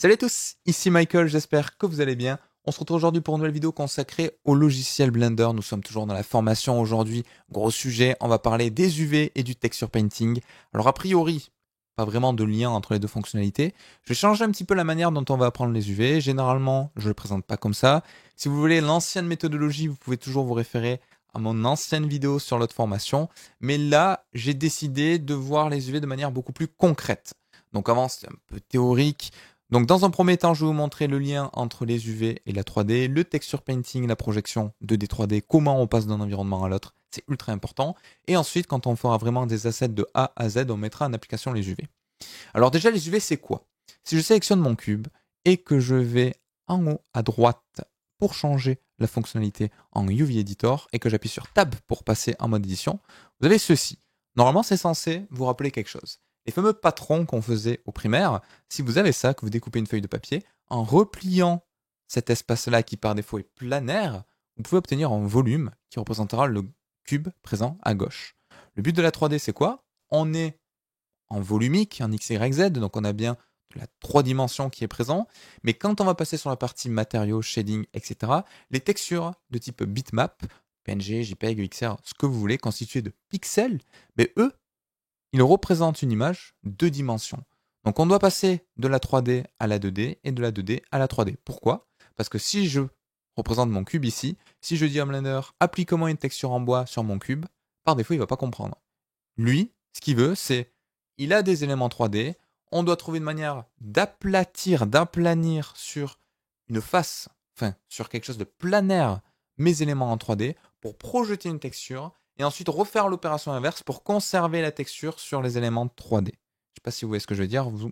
Salut à tous, ici Michael, j'espère que vous allez bien. On se retrouve aujourd'hui pour une nouvelle vidéo consacrée au logiciel Blender. Nous sommes toujours dans la formation aujourd'hui. Gros sujet, on va parler des UV et du texture painting. Alors a priori, pas vraiment de lien entre les deux fonctionnalités. Je vais changer un petit peu la manière dont on va apprendre les UV. Généralement, je ne le présente pas comme ça. Si vous voulez l'ancienne méthodologie, vous pouvez toujours vous référer à mon ancienne vidéo sur l'autre formation. Mais là, j'ai décidé de voir les UV de manière beaucoup plus concrète. Donc avant, c'était un peu théorique. Donc dans un premier temps, je vais vous montrer le lien entre les UV et la 3D, le texture painting, la projection 2D 3D, comment on passe d'un environnement à l'autre, c'est ultra important. Et ensuite, quand on fera vraiment des assets de A à Z, on mettra en application les UV. Alors déjà, les UV, c'est quoi? Si je sélectionne mon cube et que je vais en haut à droite pour changer la fonctionnalité en UV Editor et que j'appuie sur Tab pour passer en mode édition, vous avez ceci. Normalement, c'est censé vous rappeler quelque chose. Les fameux patrons qu'on faisait au primaire, si vous avez ça, que vous découpez une feuille de papier, en repliant cet espace-là qui par défaut est planaire, vous pouvez obtenir un volume qui représentera le cube présent à gauche. Le but de la 3D, c'est quoi? On est en volumique, en X, Y, Z, donc on a bien la 3 dimensions qui est présent, mais quand on va passer sur la partie matériaux, shading, etc., les textures de type bitmap, PNG, JPEG, XR, ce que vous voulez, constituées de pixels, mais eux, ils représentent une image 2 dimensions. Donc on doit passer de la 3D à la 2D et de la 2D à la 3D. Pourquoi? Parce que si je représente mon cube ici, si je dis à Blender, applique-moi une texture en bois sur mon cube, par défaut, il ne va pas comprendre. Lui, ce qu'il veut, c'est, il a des éléments 3D, on doit trouver une manière d'aplatir, d'aplanir sur une face, enfin sur quelque chose de planaire, mes éléments en 3D, pour projeter une texture, et ensuite refaire l'opération inverse pour conserver la texture sur les éléments 3D. Je ne sais pas si vous voyez ce que je veux dire, vous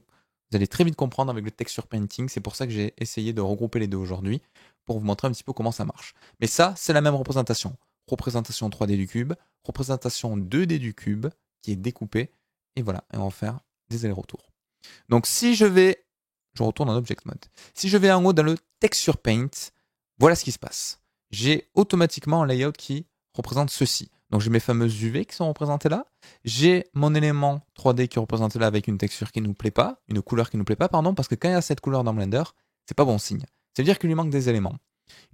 allez très vite comprendre avec le texture painting, c'est pour ça que j'ai essayé de regrouper les deux aujourd'hui, pour vous montrer un petit peu comment ça marche. Mais ça, c'est la même représentation. Représentation 3D du cube, représentation 2D du cube, qui est découpé, et voilà, et on va faire des allers-retours. Donc si je retourne en Object Mode. Si je vais en haut dans le Texture Paint, voilà ce qui se passe. J'ai automatiquement un layout qui représente ceci. Donc j'ai mes fameuses UV qui sont représentées là. J'ai mon élément 3D qui est représenté là avec une texture qui ne nous plaît pas, une couleur qui ne nous plaît pas, pardon, parce que quand il y a cette couleur dans Blender, c'est pas bon signe. Ça veut dire qu'il lui manque des éléments.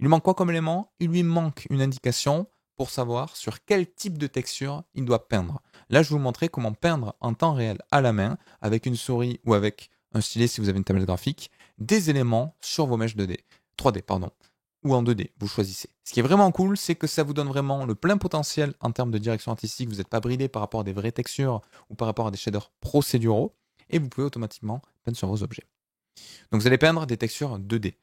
Il lui manque quoi comme élément? Il lui manque une indication pour savoir sur quel type de texture il doit peindre. Là, je vais vous montrer comment peindre en temps réel à la main, avec une souris ou avec un stylet si vous avez une tablette graphique, des éléments sur vos mèches 2D, 3D, pardon, ou en 2D, vous choisissez. Ce qui est vraiment cool, c'est que ça vous donne vraiment le plein potentiel en termes de direction artistique, vous n'êtes pas bridé par rapport à des vraies textures ou par rapport à des shaders procéduraux, et vous pouvez automatiquement peindre sur vos objets. Donc vous allez peindre des textures 2D.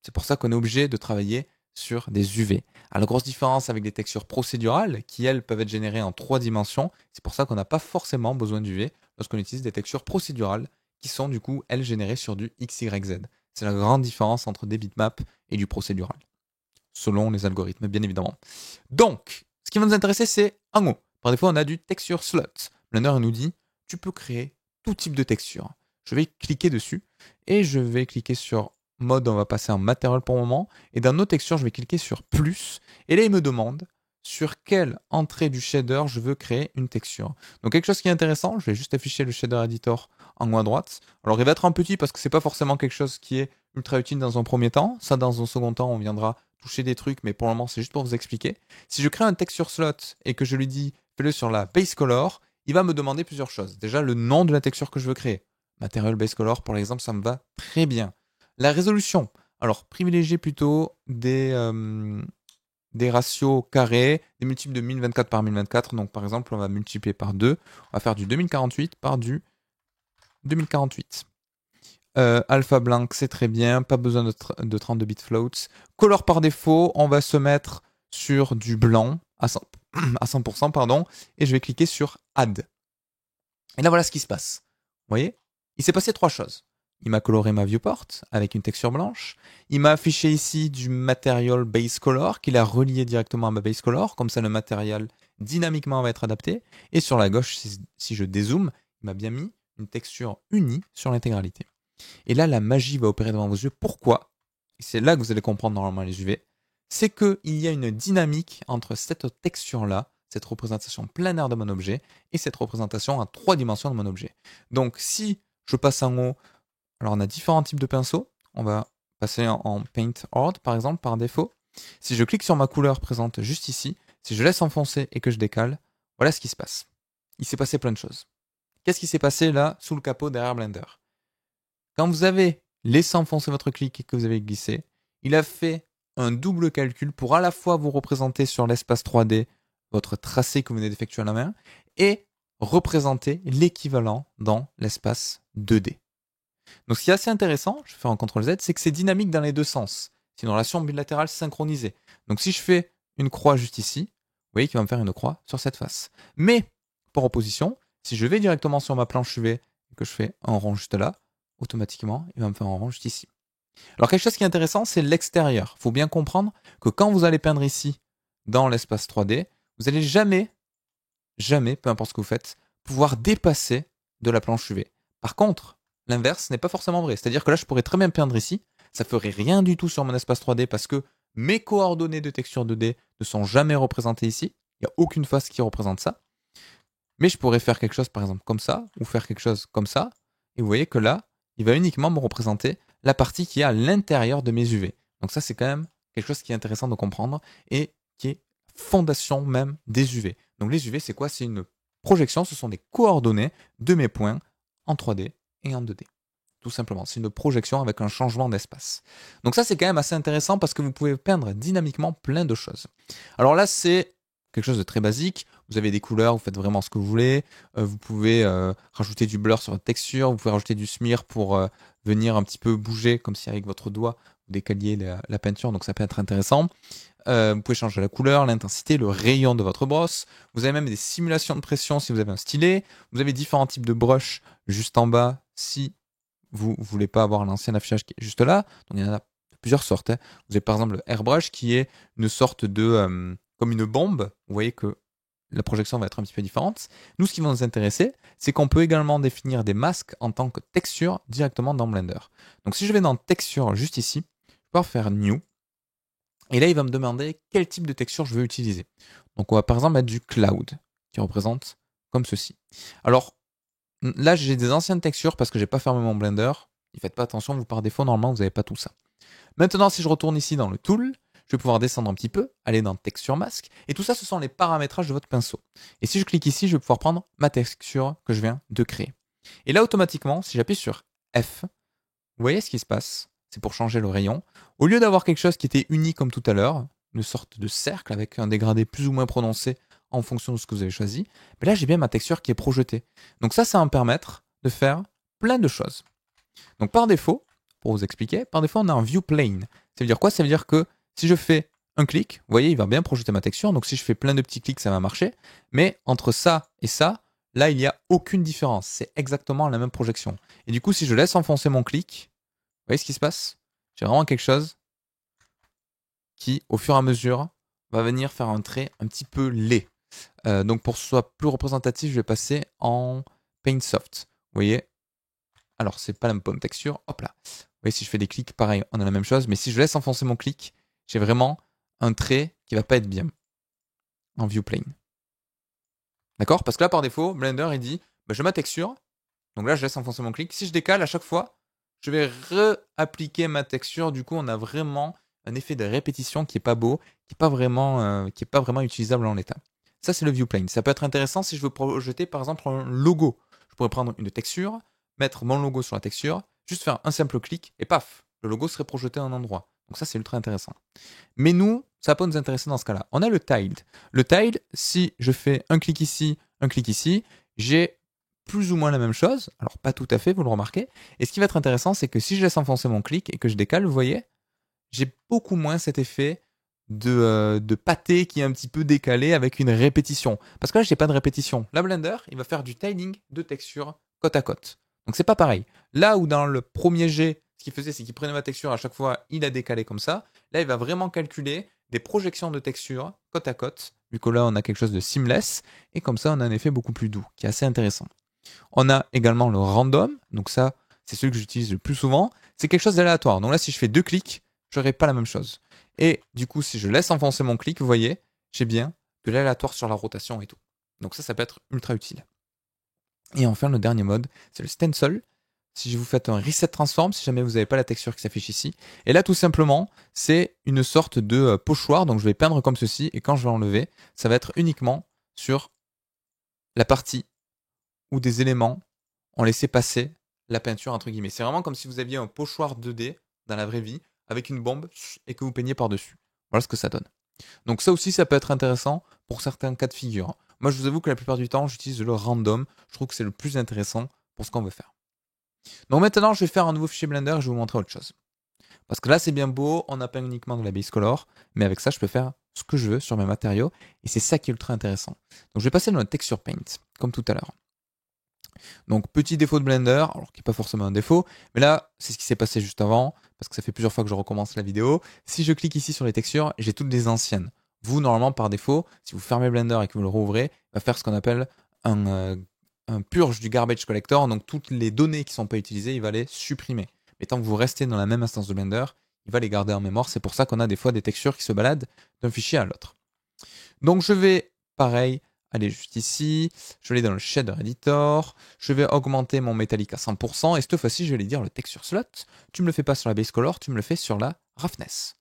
C'est pour ça qu'on est obligé de travailler sur des UV. Alors, la grosse différence avec des textures procédurales, qui elles peuvent être générées en 3 dimensions, c'est pour ça qu'on n'a pas forcément besoin d'UV lorsqu'on utilise des textures procédurales qui sont du coup, elles, générées sur du XYZ. C'est la grande différence entre des bitmaps et du procédural, selon les algorithmes, bien évidemment. Donc, ce qui va nous intéresser, c'est en haut. Par défaut, on a du texture slot. Blender nous dit, tu peux créer tout type de texture. Je vais cliquer dessus et je vais cliquer sur mode, on va passer en matériel pour le moment. Et dans nos textures, je vais cliquer sur plus. Et là, il me demande sur quelle entrée du shader je veux créer une texture. Donc quelque chose qui est intéressant, je vais juste afficher le shader editor en haut à droite. Alors il va être en petit parce que c'est pas forcément quelque chose qui est ultra utile dans un premier temps. Ça, dans un second temps, on viendra toucher des trucs, mais pour le moment, c'est juste pour vous expliquer. Si je crée un texture slot et que je lui dis fais-le sur la base color, il va me demander plusieurs choses. Déjà, le nom de la texture que je veux créer. Material base color, par exemple, ça me va très bien. La résolution. Alors, privilégiez plutôt des ratios carrés, des multiples de 1024 par 1024. Donc, par exemple, on va multiplier par 2. On va faire du 2048 par du 2048. Alpha blanc, c'est très bien. Pas besoin de 32 bits floats. Color par défaut, on va se mettre sur du blanc à 100%, pardon. Et je vais cliquer sur Add. Et là, voilà ce qui se passe. Vous voyez? Il s'est passé 3 choses. Il m'a coloré ma viewport avec une texture blanche. Il m'a affiché ici du Material Base Color qu'il a relié directement à ma Base Color. Comme ça, le matériel dynamiquement va être adapté. Et sur la gauche, si je dézoome, il m'a bien mis une texture unie sur l'intégralité. Et là, la magie va opérer devant vos yeux. Pourquoi? Et c'est là que vous allez comprendre normalement les UV. C'est qu'il y a une dynamique entre cette texture-là, cette représentation planaire de mon objet, et cette représentation en 3 dimensions de mon objet. Donc, si je passe en haut Alors on a différents types de pinceaux. On va passer en Paint Horde par exemple par défaut. Si je clique sur ma couleur présente juste ici, si je laisse enfoncer et que je décale, voilà ce qui se passe. Il s'est passé plein de choses. Qu'est-ce qui s'est passé là sous le capot derrière Blender? Quand vous avez laissé enfoncer votre clic et que vous avez glissé, il a fait un double calcul pour à la fois vous représenter sur l'espace 3D votre tracé que vous venez d'effectuer à la main et représenter l'équivalent dans l'espace 2D. Donc ce qui est assez intéressant, je fais un CTRL-Z, c'est que c'est dynamique dans les deux sens. C'est une relation bilatérale synchronisée. Donc si je fais une croix juste ici, vous voyez qu'il va me faire une croix sur cette face. Mais, par opposition, si je vais directement sur ma planche UV et que je fais un rond juste là, automatiquement, il va me faire un rond juste ici. Alors quelque chose qui est intéressant, c'est l'extérieur. Il faut bien comprendre que quand vous allez peindre ici, dans l'espace 3D, vous n'allez jamais, peu importe ce que vous faites, pouvoir dépasser de la planche UV. Par contre, l'inverse n'est pas forcément vrai. C'est-à-dire que là, je pourrais très bien peindre ici, ça ferait rien du tout sur mon espace 3D parce que mes coordonnées de texture 2D ne sont jamais représentées ici. Il n'y a aucune face qui représente ça. Mais je pourrais faire quelque chose par exemple comme ça, ou faire quelque chose comme ça. Et vous voyez que là, il va uniquement me représenter la partie qui est à l'intérieur de mes UV. Donc ça, c'est quand même quelque chose qui est intéressant de comprendre et qui est fondation même des UV. Donc les UV, c'est quoi? C'est une projection, ce sont des coordonnées de mes points en 3D et en 2D. Tout simplement, c'est une projection avec un changement d'espace. Donc ça, c'est quand même assez intéressant parce que vous pouvez peindre dynamiquement plein de choses. Alors là, c'est quelque chose de très basique. Vous avez des couleurs, vous faites vraiment ce que vous voulez. Vous pouvez rajouter du blur sur votre texture, vous pouvez rajouter du smear pour venir un petit peu bouger, comme si avec votre doigt, vous décaliez la peinture, donc ça peut être intéressant. Vous pouvez changer la couleur, l'intensité, le rayon de votre brosse. Vous avez même des simulations de pression si vous avez un stylet. Vous avez différents types de brush juste en bas si vous ne voulez pas avoir l'ancien affichage qui est juste là. Donc il y en a plusieurs sortes. Vous avez par exemple le airbrush qui est une sorte de comme une bombe. Vous voyez que la projection va être un petit peu différente. Nous, ce qui va nous intéresser, c'est qu'on peut également définir des masques en tant que texture directement dans Blender. Donc si je vais dans texture juste ici, je vais pouvoir faire new. Et là, il va me demander quel type de texture je veux utiliser. Donc on va par exemple mettre du cloud qui représente comme ceci. Alors là, j'ai des anciennes textures parce que j'ai pas fermé mon Blender. Ne faites pas attention, vous par défaut, normalement, vous n'avez pas tout ça. Maintenant, si je retourne ici dans le tool, je vais pouvoir descendre un petit peu, aller dans Texture Mask, et tout ça, ce sont les paramétrages de votre pinceau. Et si je clique ici, je vais pouvoir prendre ma texture que je viens de créer. Et là, automatiquement, si j'appuie sur F, vous voyez ce qui se passe? C'est pour changer le rayon. Au lieu d'avoir quelque chose qui était uni comme tout à l'heure, une sorte de cercle avec un dégradé plus ou moins prononcé en fonction de ce que vous avez choisi, mais là, j'ai bien ma texture qui est projetée. Donc ça va me permettre de faire plein de choses. Donc par défaut, pour vous expliquer, par défaut, on a un view plane. Ça veut dire quoi? Ça veut dire que si je fais un clic, vous voyez, il va bien projeter ma texture. Donc si je fais plein de petits clics, ça va marcher. Mais entre ça et ça, là, il n'y a aucune différence. C'est exactement la même projection. Et du coup, si je laisse enfoncer mon clic, vous voyez ce qui se passe? J'ai vraiment quelque chose qui, au fur et à mesure, va venir faire un trait un petit peu laid. Donc pour que ce soit plus représentatif, je vais passer en Paint Soft. Vous voyez? Alors, c'est pas la même texture. Hop là. Vous voyez, si je fais des clics, pareil, on a la même chose. Mais si je laisse enfoncer mon clic, j'ai vraiment un trait qui va pas être bien en view plane. D'accord? Parce que là, par défaut, Blender, il dit, bah, j'ai ma texture. Donc là, je laisse enfoncer mon clic. Si je décale, à chaque fois, je vais réappliquer ma texture. Du coup, on a vraiment un effet de répétition qui est pas beau, qui est pas vraiment utilisable en l'état. Ça, c'est le view plane. Ça peut être intéressant si je veux projeter, par exemple, un logo. Je pourrais prendre une texture, mettre mon logo sur la texture, juste faire un simple clic et paf, le logo serait projeté à un endroit. Donc ça, c'est ultra intéressant. Mais nous, ça va pas nous intéresser dans ce cas-là. On a le tiled. Le tiled, si je fais un clic ici, j'ai plus ou moins la même chose. Alors pas tout à fait, vous le remarquez. Et ce qui va être intéressant, c'est que si je laisse enfoncer mon clic et que je décale, vous voyez, j'ai beaucoup moins cet effet de pâté qui est un petit peu décalé avec une répétition. Parce que là, j'ai pas de répétition. La Blender, il va faire du tiling de texture côte à côte. Donc c'est pas pareil. Là où dans le premier jet, ce qu'il faisait, c'est qu'il prenait ma texture à chaque fois, il a décalé comme ça. Là, il va vraiment calculer des projections de texture côte à côte, vu que là, on a quelque chose de seamless, et comme ça, on a un effet beaucoup plus doux, qui est assez intéressant. On a également le random, donc ça, c'est celui que j'utilise le plus souvent. C'est quelque chose d'aléatoire. Donc là, si je fais deux clics, je n'aurai pas la même chose. Et du coup, si je laisse enfoncer mon clic, vous voyez, j'ai bien de l'aléatoire sur la rotation et tout. Donc ça peut être ultra utile. Et enfin, le dernier mode, c'est le stencil. si vous faites un reset transform, si jamais vous n'avez pas la texture qui s'affiche ici. Et là, tout simplement, c'est une sorte de pochoir. Donc, je vais peindre comme ceci. Et quand je vais enlever, ça va être uniquement sur la partie où des éléments ont laissé passer la peinture, entre guillemets. C'est vraiment comme si vous aviez un pochoir 2D dans la vraie vie avec une bombe et que vous peignez par-dessus. Voilà ce que ça donne. Donc ça aussi, ça peut être intéressant pour certains cas de figure. Moi, je vous avoue que la plupart du temps, j'utilise le random. Je trouve que c'est le plus intéressant pour ce qu'on veut faire. Donc maintenant, je vais faire un nouveau fichier Blender et je vais vous montrer autre chose. Parce que là, c'est bien beau, on n'a pas uniquement de la base color, mais avec ça, je peux faire ce que je veux sur mes matériaux, et c'est ça qui est ultra intéressant. Donc je vais passer dans le texture paint, comme tout à l'heure. Donc petit défaut de Blender, alors qui n'est pas forcément un défaut, mais là, c'est ce qui s'est passé juste avant, parce que ça fait plusieurs fois que je recommence la vidéo. Si je clique ici sur les textures, j'ai toutes les anciennes. Vous, normalement, par défaut, si vous fermez Blender et que vous le rouvrez, il va faire ce qu'on appelle un purge du garbage collector, donc toutes les données qui ne sont pas utilisées, il va les supprimer. Mais tant que vous restez dans la même instance de Blender, il va les garder en mémoire. C'est pour ça qu'on a des fois des textures qui se baladent d'un fichier à l'autre. Donc je vais, pareil, aller juste ici, je vais aller dans le shader editor, je vais augmenter mon métallique à 100%, et cette fois-ci, je vais aller dire le texture slot. Tu me le fais pas sur la base color, tu me le fais sur la roughness.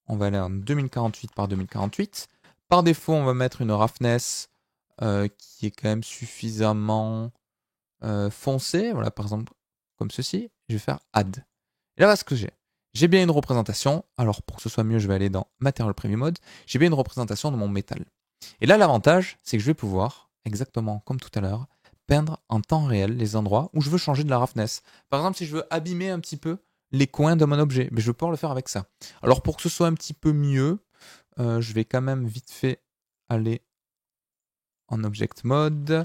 On va aller en 2048 par 2048. Par défaut, on va mettre une roughness qui est quand même suffisamment foncée. Voilà, par exemple, comme ceci. Je vais faire add. Et là, voilà ce que j'ai. J'ai bien une représentation. Alors, pour que ce soit mieux, je vais aller dans Material Preview Mode. J'ai bien une représentation de mon métal. Et là, l'avantage, c'est que je vais pouvoir, exactement comme tout à l'heure, peindre en temps réel les endroits où je veux changer de la roughness. Par exemple, si je veux abîmer un petit peu les coins de mon objet, mais je vais pouvoir le faire avec ça. Alors, pour que ce soit un petit peu mieux, je vais quand même vite fait aller en Object Mode.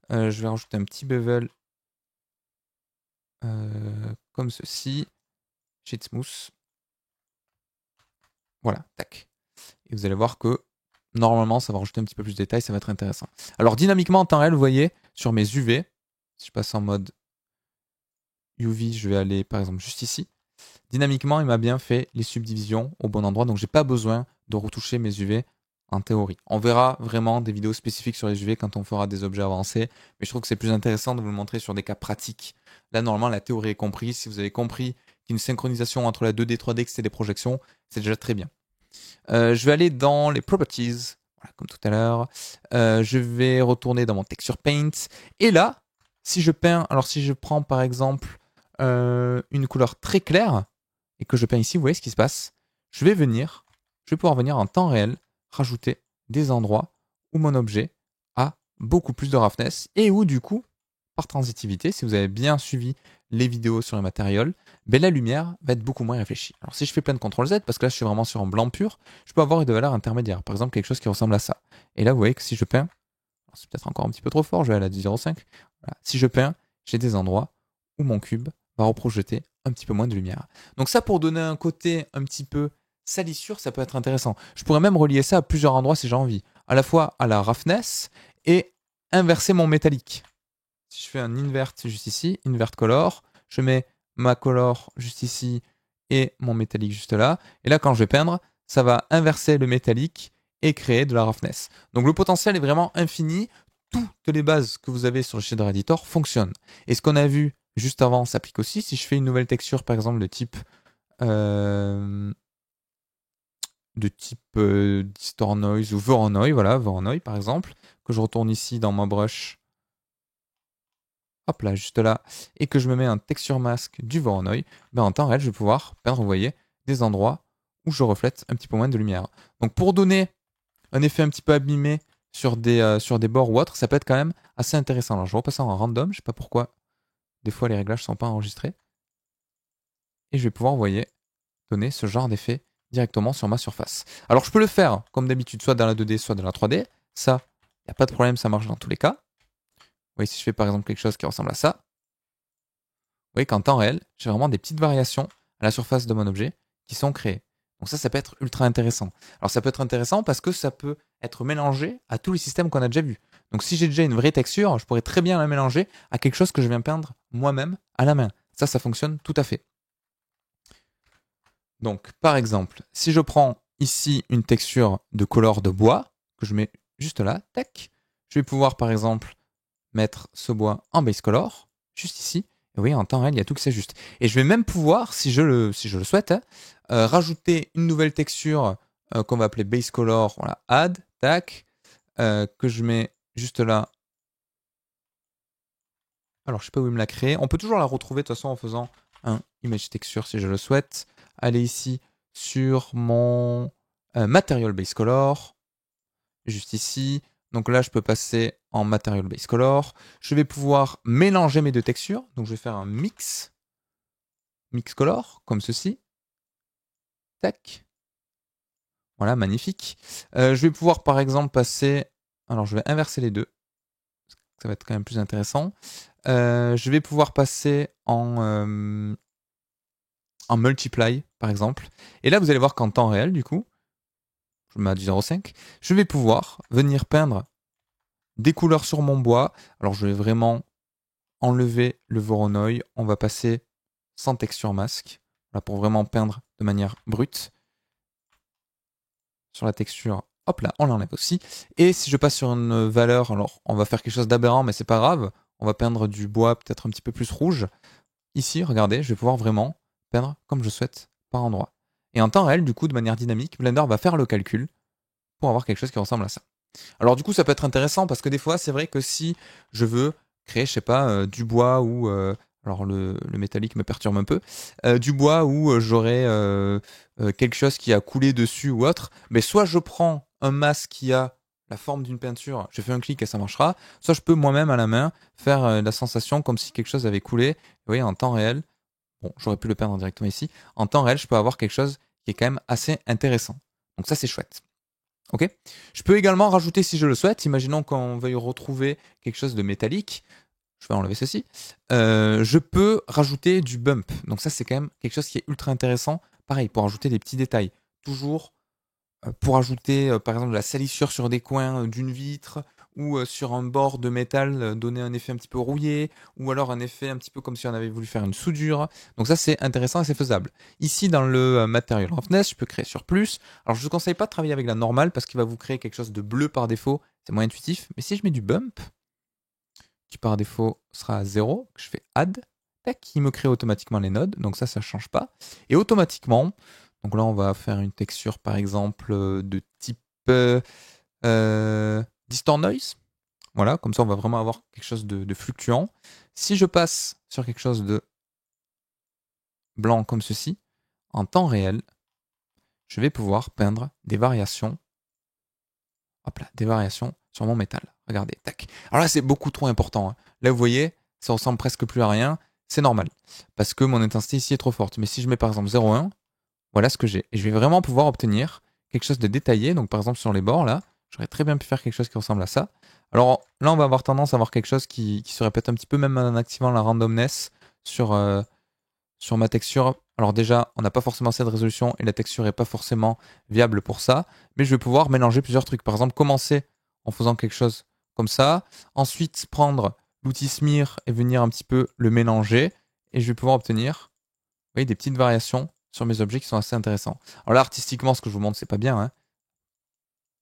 Je vais rajouter un petit bevel comme ceci. Sheet Smooth. Voilà, tac. Et vous allez voir que normalement, ça va rajouter un petit peu plus de détails, ça va être intéressant. Alors, dynamiquement, en temps réel, vous voyez, sur mes UV, si je passe en mode UV, je vais aller par exemple juste ici. Dynamiquement, il m'a bien fait les subdivisions au bon endroit, donc j'ai pas besoin de retoucher mes UV en théorie. On verra vraiment des vidéos spécifiques sur les UV quand on fera des objets avancés, mais je trouve que c'est plus intéressant de vous le montrer sur des cas pratiques. Là, normalement, la théorie est comprise. Si vous avez compris qu'une synchronisation entre la 2D et 3D, que c'est des projections, c'est déjà très bien. Je vais aller dans les properties, voilà, comme tout à l'heure. Je vais retourner dans mon texture paint. Et là, si je peins, alors si je prends par exemple une couleur très claire et que je peins ici, vous voyez ce qui se passe. Je vais pouvoir venir en temps réel rajouter des endroits où mon objet a beaucoup plus de roughness et où du coup, par transitivité, si vous avez bien suivi les vidéos sur les matériaux, ben la lumière va être beaucoup moins réfléchie. Alors si je fais plein de CTRL Z, parce que là je suis vraiment sur un blanc pur, je peux avoir une valeur intermédiaire, par exemple quelque chose qui ressemble à ça. Et là vous voyez que si je peins, c'est peut-être encore un petit peu trop fort, je vais aller à 10,05, voilà. Si je peins, j'ai des endroits où mon cube va reprojeter un petit peu moins de lumière. Donc ça, pour donner un côté un petit peu salissure, ça peut être intéressant. Je pourrais même relier ça à plusieurs endroits si j'ai envie. À la fois à la roughness et inverser mon métallique. Si je fais un invert juste ici, invert color, je mets ma color juste ici et mon métallique juste là. Et là, quand je vais peindre, ça va inverser le métallique et créer de la roughness. Donc le potentiel est vraiment infini. Toutes les bases que vous avez sur le shader editor fonctionnent. Et ce qu'on a vu juste avant s'applique aussi. Si je fais une nouvelle texture, par exemple, de type Distort Noise ou Voronoi, voilà, Voronoi par exemple, que je retourne ici dans ma brush, hop là, juste là, et que je me mets un texture mask du Voronoi, ben en temps réel, je vais pouvoir peindre, vous voyez, des endroits où je reflète un petit peu moins de lumière. Donc pour donner un effet un petit peu abîmé sur des bords ou autres, ça peut être quand même assez intéressant. Alors je repasse en random, je sais pas pourquoi, des fois les réglages ne sont pas enregistrés, et je vais pouvoir, vous voyez, donner ce genre d'effet directement sur ma surface. Alors je peux le faire comme d'habitude, soit dans la 2D, soit dans la 3D. Ça, il n'y a pas de problème, ça marche dans tous les cas. Vous voyez, si je fais par exemple quelque chose qui ressemble à ça, vous voyez qu'en temps réel, j'ai vraiment des petites variations à la surface de mon objet qui sont créées. Donc ça peut être ultra intéressant. Alors ça peut être intéressant parce que ça peut être mélangé à tous les systèmes qu'on a déjà vus. Donc si j'ai déjà une vraie texture, je pourrais très bien la mélanger à quelque chose que je viens peindre moi-même à la main. Ça fonctionne tout à fait. Donc, par exemple, si je prends ici une texture de color de bois, que je mets juste là, tac, je vais pouvoir par exemple mettre ce bois en base color, juste ici, Et oui, en temps réel, il y a tout qui s'ajuste. Et je vais même pouvoir, si je le souhaite, hein, rajouter une nouvelle texture qu'on va appeler base color. Voilà, add, tac, que je mets juste là. Alors, je sais pas où il me l'a créé. On peut toujours la retrouver de toute façon en faisant un image texture si je le souhaite. Aller ici sur mon material base color, juste ici. Donc là, je peux passer en material base color. Je vais pouvoir mélanger mes deux textures. Donc, je vais faire un mix color, comme ceci. Tac. Voilà, magnifique. Je vais pouvoir, par exemple, passer... Alors, je vais inverser les deux. Ça va être quand même plus intéressant. Je vais pouvoir passer en multiply, par exemple. Et là, vous allez voir qu'en temps réel, du coup, je mets à du 0,5, je vais pouvoir venir peindre des couleurs sur mon bois. Alors, je vais vraiment enlever le Voronoi. On va passer sans texture masque, là, pour vraiment peindre de manière brute. Sur la texture, hop là, on l'enlève aussi. Et si je passe sur une valeur, alors on va faire quelque chose d'aberrant, mais c'est pas grave. On va peindre du bois peut-être un petit peu plus rouge. Ici, regardez, je vais pouvoir vraiment peindre comme je souhaite par endroit. Et en temps réel, du coup, de manière dynamique, Blender va faire le calcul pour avoir quelque chose qui ressemble à ça. Alors du coup, ça peut être intéressant parce que des fois, c'est vrai que si je veux créer, je sais pas, du bois ou alors le métallique me perturbe un peu, du bois où j'aurais quelque chose qui a coulé dessus ou autre, mais soit je prends un masque qui a la forme d'une peinture, je fais un clic et ça marchera, soit je peux moi-même à la main faire la sensation comme si quelque chose avait coulé. Vous voyez, en temps réel, bon, j'aurais pu le peindre directement ici, en temps réel, je peux avoir quelque chose qui est quand même assez intéressant. Donc ça, c'est chouette. Ok. Je peux également rajouter, si je le souhaite, imaginons qu'on veuille retrouver quelque chose de métallique, je vais enlever ceci, je peux rajouter du bump. Donc ça, c'est quand même quelque chose qui est ultra intéressant. Pareil, pour ajouter des petits détails. Toujours pour ajouter, par exemple, de la salissure sur des coins d'une vitre ou sur un bord de métal, donner un effet un petit peu rouillé, ou alors un effet un petit peu comme si on avait voulu faire une soudure. Donc ça, c'est intéressant et c'est faisable. Ici, dans le Material Roughness, je peux créer sur plus. Alors, je ne vous conseille pas de travailler avec la normale parce qu'il va vous créer quelque chose de bleu par défaut. C'est moins intuitif. Mais si je mets du bump, qui par défaut sera à 0, que je fais add, tac, il me crée automatiquement les nodes. Donc ça ne change pas. Et automatiquement, donc là, on va faire une texture, par exemple, de type distort noise. Voilà, comme ça, on va vraiment avoir quelque chose de fluctuant. Si je passe sur quelque chose de blanc comme ceci, en temps réel, je vais pouvoir peindre des variations. Hop là, des variations sur mon métal. Regardez, tac. Alors là, c'est beaucoup trop important, hein. Là, vous voyez, ça ressemble presque plus à rien. C'est normal, parce que mon intensité ici est trop forte. Mais si je mets par exemple 0,1, voilà ce que j'ai. Et je vais vraiment pouvoir obtenir quelque chose de détaillé. Donc par exemple sur les bords là, j'aurais très bien pu faire quelque chose qui ressemble à ça. Alors là, on va avoir tendance à avoir quelque chose qui se répète un petit peu, même en activant la randomness sur ma texture. Alors déjà, on n'a pas forcément cette résolution et la texture n'est pas forcément viable pour ça. Mais je vais pouvoir mélanger plusieurs trucs. Par exemple, commencer en faisant quelque chose comme ça. Ensuite, prendre l'outil smear et venir un petit peu le mélanger. Et je vais pouvoir obtenir, vous voyez, des petites variations sur mes objets qui sont assez intéressants. Alors là, artistiquement, ce que je vous montre, c'est pas bien, hein,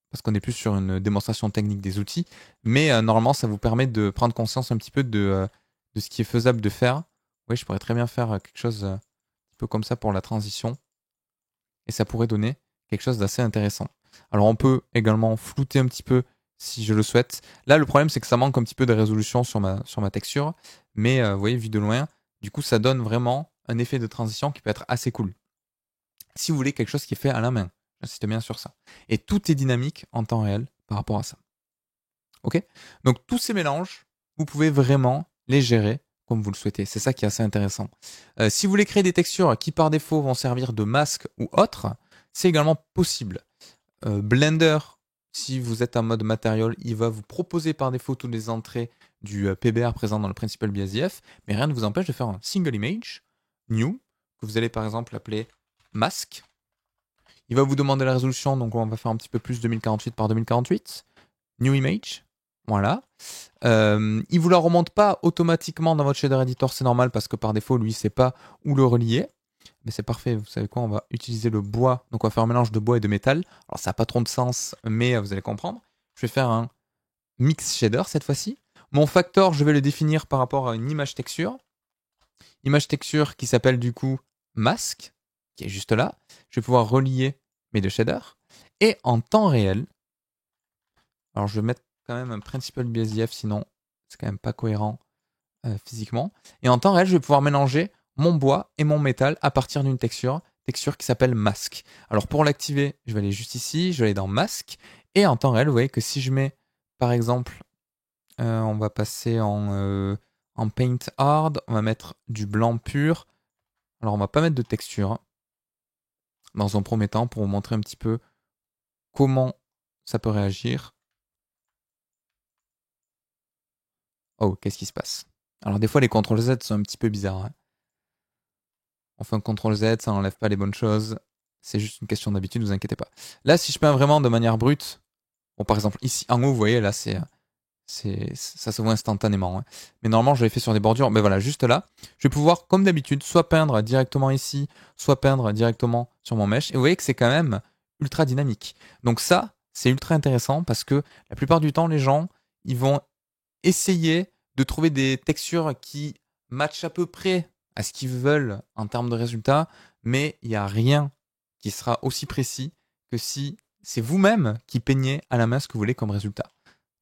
parce qu'on est plus sur une démonstration technique des outils, mais normalement, ça vous permet de prendre conscience un petit peu de ce qui est faisable de faire. Oui, je pourrais très bien faire quelque chose un peu comme ça pour la transition, et ça pourrait donner quelque chose d'assez intéressant. Alors on peut également flouter un petit peu si je le souhaite. Là, le problème, c'est que ça manque un petit peu de résolution sur ma texture, mais vous voyez, vu de loin, du coup, ça donne vraiment un effet de transition qui peut être assez cool. Si vous voulez quelque chose qui est fait à la main, j'insiste bien sur ça. Et tout est dynamique en temps réel par rapport à ça. Ok. Donc tous ces mélanges, vous pouvez vraiment les gérer comme vous le souhaitez. C'est ça qui est assez intéressant. Si vous voulez créer des textures qui par défaut vont servir de masque ou autre, c'est également possible. Blender, si vous êtes en mode matériel, il va vous proposer par défaut toutes les entrées du PBR présent dans le Principal BSDF, mais rien ne vous empêche de faire un single image, new, que vous allez par exemple appeler mask. Il va vous demander la résolution, donc on va faire un petit peu plus 2048 par 2048. New image, voilà. Il vous la remonte pas automatiquement dans votre shader editor, c'est normal parce que par défaut, lui, il sait pas où le relier. Mais c'est parfait, vous savez quoi, on va utiliser le bois. Donc on va faire un mélange de bois et de métal. Alors ça n'a pas trop de sens, mais vous allez comprendre. Je vais faire un mix shader cette fois-ci. Mon factor, je vais le définir par rapport à une image texture. image texture qui s'appelle du coup mask, qui est juste là. Je vais pouvoir relier mes deux shaders. Et en temps réel, alors je vais mettre quand même un principal BSDF, sinon c'est quand même pas cohérent physiquement. Et en temps réel, je vais pouvoir mélanger mon bois et mon métal à partir d'une texture qui s'appelle mask. Alors pour l'activer, je vais aller juste ici, je vais aller dans mask. Et en temps réel, vous voyez que si je mets par exemple, on va passer en paint hard, on va mettre du blanc pur. Alors on va pas mettre de texture dans un premier temps pour vous montrer un petit peu comment ça peut réagir. Oh, qu'est-ce qui se passe? Alors des fois les CTRL-Z sont un petit peu bizarres. Hein. On fait un CTRL-Z, ça n'enlève pas les bonnes choses. C'est juste une question d'habitude, ne vous inquiétez pas. Là, si je peins vraiment de manière brute, bon par exemple ici en haut, vous voyez là ça se voit instantanément. Hein. Mais normalement, je l'avais fait sur des bordures. Mais voilà, juste là, je vais pouvoir, comme d'habitude, soit peindre directement ici, soit peindre directement sur mon mesh. Et vous voyez que c'est quand même ultra dynamique. Donc ça, c'est ultra intéressant parce que la plupart du temps, les gens, ils vont essayer de trouver des textures qui matchent à peu près à ce qu'ils veulent en termes de résultats, mais il n'y a rien qui sera aussi précis que si c'est vous-même qui peignez à la main ce que vous voulez comme résultat.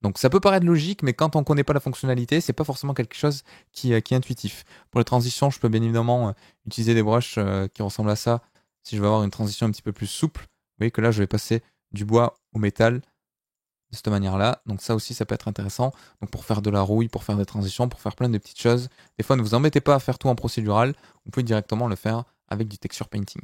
Donc ça peut paraître logique, mais quand on ne connaît pas la fonctionnalité, c'est pas forcément quelque chose qui est intuitif. Pour les transitions, je peux bien évidemment utiliser des brushes qui ressemblent à ça. Si je veux avoir une transition un petit peu plus souple, vous voyez que là, je vais passer du bois au métal de cette manière-là. Donc ça aussi, ça peut être intéressant. Donc pour faire de la rouille, pour faire des transitions, pour faire plein de petites choses. Des fois, ne vous embêtez pas à faire tout en procédural. Vous pouvez directement le faire avec du texture painting.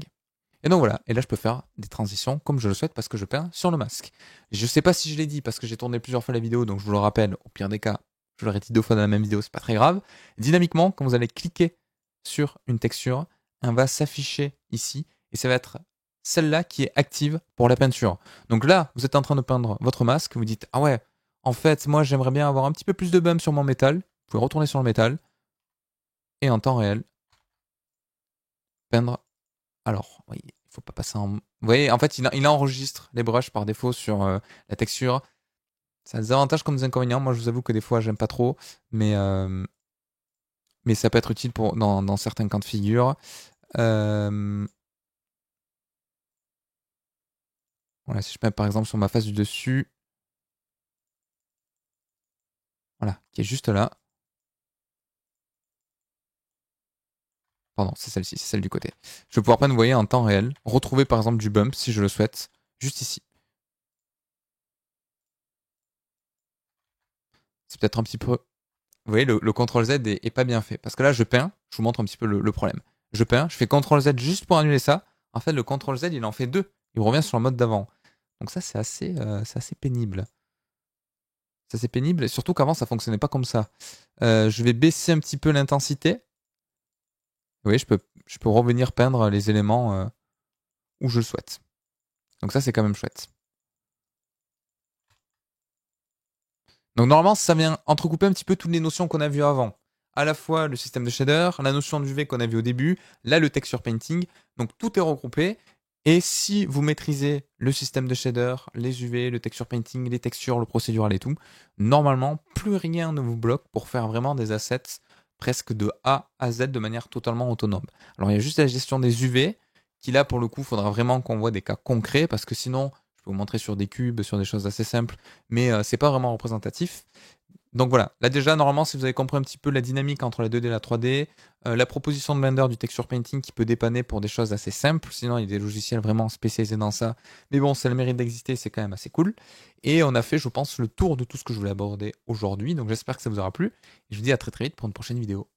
Et donc voilà, et là je peux faire des transitions comme je le souhaite parce que je peins sur le masque. Je ne sais pas si je l'ai dit parce que j'ai tourné plusieurs fois la vidéo, donc je vous le rappelle, au pire des cas, je l'aurais dit 2 fois dans la même vidéo, c'est pas très grave. Dynamiquement, quand vous allez cliquer sur une texture, elle va s'afficher ici, et ça va être celle-là qui est active pour la peinture. Donc là, vous êtes en train de peindre votre masque, vous dites, ah ouais, en fait, moi j'aimerais bien avoir un petit peu plus de bump sur mon métal, vous pouvez retourner sur le métal, et en temps réel, peindre. Alors, oui, il faut pas passer en... Vous voyez, en fait, il enregistre les brushes par défaut sur la texture. Ça a des avantages comme des inconvénients. Moi, je vous avoue que des fois, j'aime pas trop, mais ça peut être utile dans certains cas de figure. Voilà, si je mets par exemple sur ma face du dessus, voilà, qui est juste là. Pardon, c'est celle-ci, c'est celle du côté. Je vais pouvoir peindre, vous voyez, en temps réel, retrouver par exemple du bump, si je le souhaite, juste ici. C'est peut-être un petit peu... Vous voyez, le CTRL-Z est pas bien fait. Parce que là, je peins, je vous montre un petit peu le problème. Je peins, je fais CTRL-Z juste pour annuler ça. En fait, le CTRL-Z, il en fait 2. Il revient sur le mode d'avant. Donc ça, c'est assez pénible. C'est assez pénible, et surtout qu'avant, ça fonctionnait pas comme ça. Je vais baisser un petit peu l'intensité. Vous voyez, je peux revenir peindre les éléments où je le souhaite. Donc ça, c'est quand même chouette. Donc normalement, ça vient entrecouper un petit peu toutes les notions qu'on a vues avant. À la fois le système de shader, la notion de UV qu'on a vu au début, là le texture painting. Donc tout est regroupé. Et si vous maîtrisez le système de shader, les UV, le texture painting, les textures, le procédural et tout, normalement, plus rien ne vous bloque pour faire vraiment des assets presque de A à Z de manière totalement autonome. Alors il y a juste la gestion des UV, qui là pour le coup, il faudra vraiment qu'on voit des cas concrets, parce que sinon, je peux vous montrer sur des cubes, sur des choses assez simples, mais c'est pas vraiment représentatif. Donc voilà, là déjà, normalement, si vous avez compris un petit peu la dynamique entre la 2D et la 3D, la proposition de Blender du texture painting qui peut dépanner pour des choses assez simples, sinon il y a des logiciels vraiment spécialisés dans ça, mais bon, ça a le mérite d'exister, c'est quand même assez cool. Et on a fait, je pense, le tour de tout ce que je voulais aborder aujourd'hui, donc j'espère que ça vous aura plu, et je vous dis à très très vite pour une prochaine vidéo.